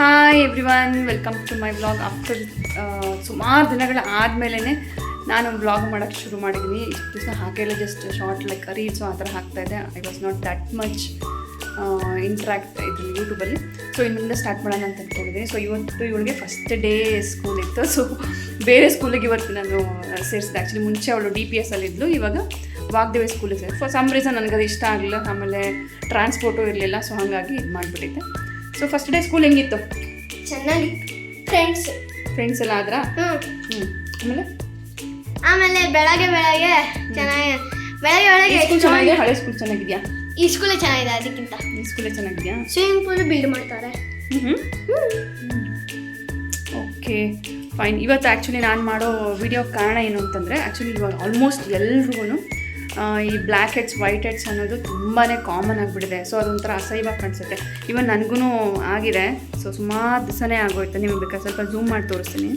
Hi everyone, welcome to my vlog. After ಸುಮಾರು ದಿನಗಳ ಆದಮೇಲೆ ನಾನು ವ್ಲಾಗ್ ಮಾಡೋಕ್ಕೆ ಶುರು ಮಾಡಿದ್ದೀನಿ. ಇಷ್ಟು ದಿವಸ ಹಾಗೆಲ್ಲ ಜಸ್ಟ್ ಶಾರ್ಟ್ ಲೈಕ್ ರೀಲ್ಸು ಆ ಥರ ಹಾಕ್ತಾಯಿದ್ದೆ. I was not that much interact ಇದ್ರಲ್ಲಿ ಯೂಟ್ಯೂಬಲ್ಲಿ. ಸೊ ಇನ್ನೊಂದು ಸ್ಟಾರ್ಟ್ ಮಾಡೋಣ ಅಂತ ಅಂದ್ಕೊಂಡಿದ್ದೀನಿ. ಸೊ ಇವತ್ತು ಇವಳಿಗೆ ಫಸ್ಟ್ ಡೇ ಸ್ಕೂಲ್ ಇತ್ತು. ಸೊ ಬೇರೆ ಸ್ಕೂಲಿಗೆ ಇವತ್ತು ನಾನು ಸೇರಿಸಿದೆ. ಆ್ಯಕ್ಚುಲಿ ಮುಂಚೆ ಅವಳು DPS ಅಲ್ಲಿದ್ಲು, ಇವಾಗ ವಾಗ್ದೇವಿ ಸ್ಕೂಲಿಗೆ ಸೇರಿ. ಫಾರ್ ಸಮ್ ರೀಸನ್ ನನಗದು ಇಷ್ಟ ಆಗಲಿಲ್ಲ, ಆಮೇಲೆ ಟ್ರಾನ್ಸ್ಪೋರ್ಟು ಇರಲಿಲ್ಲ. ಸೊ ಹಾಗಾಗಿ ಇದು ಮಾಡಿಬಿಟ್ಟಿದ್ದೆ. ಸೊ ಫಸ್ಟ್ ಡೇ ಸ್ಕೂಲ್ ಹೆಂಗಿತ್ತು? ಚೆನ್ನಾಗಿ ಫ್ರೆಂಡ್ಸ್ ಎಲ್ಲ ಆದ್ರಾ? ಆಮೇಲೆ ಬೆಳಗ್ಗೆ ಚೆನ್ನಾಗಿ ಬೆಳಗ್ಗೆ ಸ್ಕೂಲ್ ಚೆನ್ನಾಗಿದೆ. ಹಳೆ ಸ್ಕೂಲ್ ಚೆನ್ನಾಗಿದೆಯಾ? ಈ ಸ್ಕೂಲೇ ಚೆನ್ನಾಗಿದೆ. ಅದಕ್ಕಿಂತ ಈ ಸ್ಕೂಲೇ ಚೆನ್ನಾಗಿದೆಯಾ? ಸ್ವಿಮ್ಮಿಂಗ್ ಪೂಲ್ ಬಿಲ್ಡ್ ಮಾಡ್ತಾರೆ. Okay fine. ಇವತ್ತು ಆ್ಯಕ್ಚುಲಿ ನಾನು ಮಾಡೋ ವಿಡಿಯೋ ಕಾರಣ ಏನು ಅಂತಂದರೆ, ಆ್ಯಕ್ಚುಲಿ ಇವಾಗ ಆಲ್ಮೋಸ್ಟ್ ಎಲ್ರಿಗೂ ಈ ಬ್ಲ್ಯಾಕ್ ಹೆಡ್ಸ್ ವೈಟ್ ಹೆಡ್ಸ್ ಅನ್ನೋದು ತುಂಬಾ ಕಾಮನ್ ಆಗಿಬಿಟ್ಟಿದೆ. ಸೊ ಅದೊಂಥರ ಅಸಹ್ಯವಾಗಿ ಕಾಣಿಸುತ್ತೆ. ಇವನ್ ನನಗೂ ಆಗಿದೆ. ಸೊ ಸುಮಾರು ದಿವಸನೇ ಆಗೋಯ್ತು. ನಿಮಗೆ ಬೇಕಾದ್ರೆ ಸ್ವಲ್ಪ ಝೂಮ್ ಮಾಡಿ ತೋರಿಸ್ತೀನಿ.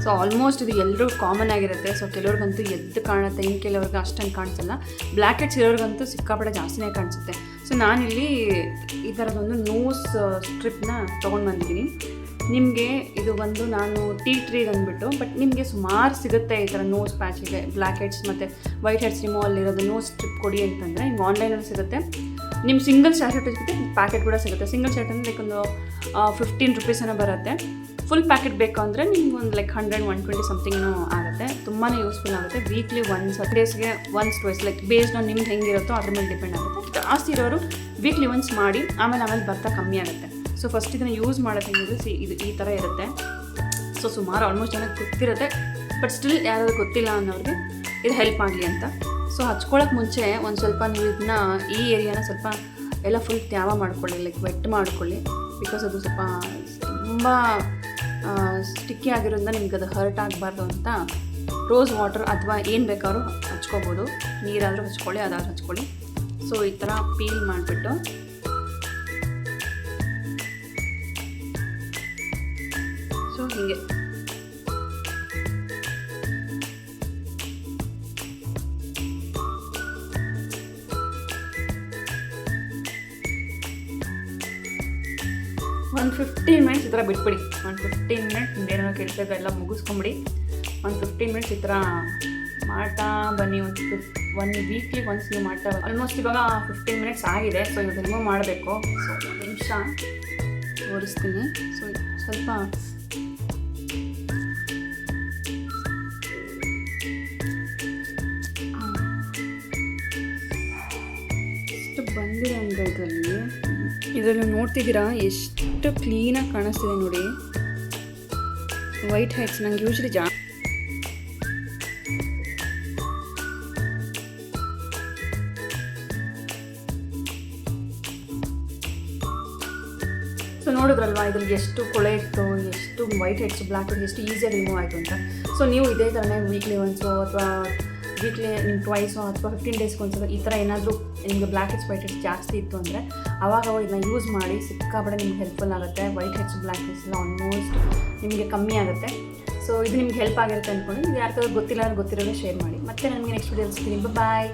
ಸೊ ಆಲ್ಮೋಸ್ಟ್ ಇದು ಎಲ್ಲರಿಗೂ ಕಾಮನ್ ಆಗಿರುತ್ತೆ. ಸೊ ಕೆಲವ್ರಿಗಂತೂ ಎದ್ದು ಕಾಣುತ್ತೆ, ಇನ್ನು ಕೆಲವ್ರಿಗೆ ಅಷ್ಟೊಂದು ಕಾಣಿಸಲ್ಲ. ಬ್ಲ್ಯಾಕ್ ಹೆಡ್ಸ್ ಇರೋರಿಗಂತೂ ಸಿಕ್ಕಾಪಟ್ಟೆ ಜಾಸ್ತಿನೇ ಕಾಣಿಸುತ್ತೆ. ಸೊ ನಾನಿಲ್ಲಿ ಈ ಥರದೊಂದು ನೋಸ್ ಸ್ಟ್ರಿಪ್ನ ತೊಗೊಂಡು ಬಂದಿದ್ದೀನಿ. ನಿಮಗೆ ಇದು ಒಂದು ನಾನು T3 ಅಂದ್ಬಿಟ್ಟು, ಬಟ್ ನಿಮಗೆ ಸುಮಾರು ಸಿಗುತ್ತೆ ಈ ಥರ ನೋಸ್ ಪ್ಯಾಚಿಗೆ. ಬ್ಲ್ಯಾಕ್ ಹೆಡ್ಸ್ ಮತ್ತು ವೈಟ್ ಹೆಡ್ಸ್ ರಿಮೂವಲ್ಲಿರೋದು ನೋಸ್ ಸ್ಟ್ರಿಪ್ ಕೊಡಿ ಅಂತಂದರೆ ನಿಮ್ಗೆ ಆನ್ಲೈನಲ್ಲಿ ಸಿಗುತ್ತೆ. ನಿಮ್ಮ ಸಿಂಗಲ್ ಶಾರ್ಟ್ ಸಿಗುತ್ತೆ, ಪ್ಯಾಕೆಟ್ ಕೂಡ ಸಿಗುತ್ತೆ. ಸಿಂಗಲ್ ಶಾರ್ಟ್ ಅಂದರೆ ಲೈಕ್ ಒಂದು 15 ರೂಪೀಸೇನೋ ಬರುತ್ತೆ. ಫುಲ್ ಪ್ಯಾಕೆಟ್ ಬೇಕು ಅಂದರೆ ನಿಮ್ಗೆ ಒಂದು ಲೈಕ್ 100-120 ಸಮಥಿಂಗ್ನೂ ಆಗುತ್ತೆ. ತುಂಬಾ ಯೂಸ್ಫುಲ್ ಆಗುತ್ತೆ. ವೀಕ್ಲಿ ಒನ್ಸ್ ಡೇಸ್ಗೆ once twice like based on ನಿಮ್ದು ಹೆಂಗಿರುತ್ತೋ ಅದ್ರ ಮೇಲೆ ಡಿಪೆಂಡ್ ಆಗುತ್ತೆ. ಜಾಸ್ತಿ ಇರೋರು ವೀಕ್ಲಿ ಒನ್ಸ್ ಮಾಡಿ, ಆಮೇಲೆ ಬರ್ತಾ ಕಮ್ಮಿ ಆಗುತ್ತೆ. ಸೊ ಫಸ್ಟ್ ಇದನ್ನು ಯೂಸ್ ಮಾಡೋದು ಹೆಂಗಿದ್ರೆ ಇದು ಈ ಥರ ಇರುತ್ತೆ. ಸೊ ಸುಮಾರು ಆಲ್ಮೋಸ್ಟ್ ಚೆನ್ನಾಗಿ ಗೊತ್ತಿರುತ್ತೆ, ಬಟ್ ಸ್ಟಿಲ್ ಯಾರಾದರೂ ಗೊತ್ತಿಲ್ಲ ಅನ್ನೋರಿಗೆ ಇದು ಹೆಲ್ಪ್ ಆಗಲಿ ಅಂತ. ಸೊ ಹಚ್ಕೊಳ್ಳೋಕೆ ಮುಂಚೆ ಒಂದು ಸ್ವಲ್ಪ ನೀವು ಇದನ್ನ ಈ ಏರಿಯಾನ ಸ್ವಲ್ಪ ಎಲ್ಲ ಫುಲ್ ತ್ಯಾವ ಮಾಡ್ಕೊಳ್ಳಿ, ಲೈಕ್ ವೆಟ್ ಮಾಡ್ಕೊಳ್ಳಿ. ಬಿಕಾಸ್ ಅದು ಸ್ವಲ್ಪ ತುಂಬ ಸ್ಟಿಕ್ಕಿ ಆಗಿರೋದ್ರಿಂದ ನಿಮ್ಗೆ ಅದು ಹರ್ಟ್ ಆಗಬಾರ್ದು ಅಂತ ರೋಸ್ ವಾಟರ್ ಅಥವಾ ಏನು ಬೇಕಾದ್ರೂ ಹಚ್ಕೋಬೋದು. ನೀರಾದರೂ ಹಚ್ಕೊಳ್ಳಿ, ಅದಾದ್ರೂ ಹಚ್ಕೊಳ್ಳಿ. ಸೊ ಈ ಥರ ಪೀಲ್ ಮಾಡಿಬಿಟ್ಟು ಸೊ ಹೀಗೆ ಒಂದು 15 ಮಿನಿಟ್ಸ್ ಈ ಥರ ಬಿಟ್ಬಿಡಿ. 15 ಮಿನಿಟ್ಸ್ ನಿಮ್ದೇನೋ ಕೆಲಸ ಎಲ್ಲ ಮುಗಿಸ್ಕೊಂಬಿಡಿ. 15 ಮಿನಿಟ್ಸ್ ಈ ಥರ ಮಾಡ್ತಾ ಬನ್ನಿ. ಒಂದು ವೀಕ್ಲಿ ಒನ್ಸ್ ನೀವು ಮಾಡ್ತಾ ಆಲ್ಮೋಸ್ಟ್ ಇವಾಗ 15 ಮಿನಿಟ್ಸ್ ಆಗಿದೆ. ಸೊ ಇವಾಗ ರಿಮೂವ್ ಮಾಡಬೇಕು. ಸೊ ಒಂದು ನಿಮಿಷ ತೋರಿಸ್ತೀನಿ. ಸೊ ಸ್ವಲ್ಪ ಎಷ್ಟು ಬಂದಿದೆ ಅಂದರೆ ಇದರಲ್ಲಿ ನೋಡ್ತಿದ್ದೀರಾ ಎಷ್ಟು ಕ್ಲೀನಾಗಿ ಕಾಣಿಸ್ತಿದೆ ನೋಡಿ. ವೈಟ್ ಹೆಡ್ಸ್ ನಂಗೆ ಯೂಶ್ವಲಿ ಸೊ ನೋಡಿದ್ರಲ್ವಾ ಇದ್ರಲ್ಲಿ ಎಷ್ಟು ಕೊಳೆ ಇತ್ತು, ಎಷ್ಟು ವೈಟ್ ಹೆಡ್ಸ್ ಬ್ಲ್ಯಾಕ್ ಹೆಡ್ಸ್ ಎಷ್ಟು ಈಸಿಯಾಗಿ ರಿಮೂವ್ ಆಯಿತು ಅಂತ. ಸೊ ನೀವು ಇದೇ ಥರನೇ ವೀಕ್ಲಿ ಒನ್ಸೋ ಅಥವಾ ವೀಕ್ಲಿ ನಿಮ್ಮ ಟ್ವೈಸೋ ಅಥವಾ 15 ಡೇಸ್ಗೆ ಒಂದ್ಸಲ ಈ ಥರ ಏನಾದರೂ ನಿಮಗೆ ಬ್ಲ್ಯಾಕ್ ಹೆಡ್ಸ್ ವೈಟ್ ಹೆಡ್ಸ್ ಜಾಸ್ತಿ ಇತ್ತು ಅಂದರೆ ಅವಾಗ ಇದನ್ನ ಯೂಸ್ ಮಾಡಿ. ಸಿಕ್ಕಾಪಟ್ಟೆ ನಿಮ್ಗೆ ಹೆಲ್ಪ್ಫುಲ್ ಆಗುತ್ತೆ. ವೈಟ್ ಹೆಡ್ಸ್ ಬ್ಲ್ಯಾಕ್ ಹೆಡ್ಸ್ ಎಲ್ಲ ಆಲ್ಮೋಸ್ಟ್ ನಿಮಗೆ ಕಮ್ಮಿ ಆಗುತ್ತೆ. ಸೊ ಇದು ನಿಮ್ಗೆ ಹೆಲ್ಪ್ ಆಗಿರುತ್ತೆ ಅಂದ್ಕೊಂಡು, ನೀವು ಯಾರಿಗಾದ್ರೂ ಗೊತ್ತಿಲ್ಲ ಅಂದ್ರೆ ಗೊತ್ತಿರೋದೇ ಶೇರ್ ಮಾಡಿ. ಮತ್ತೆ ನನಗೆ ನೆಕ್ಸ್ಟ್ ವಿಡಿಯೋ ಸಿಗ್ತೀನಿ. ಬಾಯ್.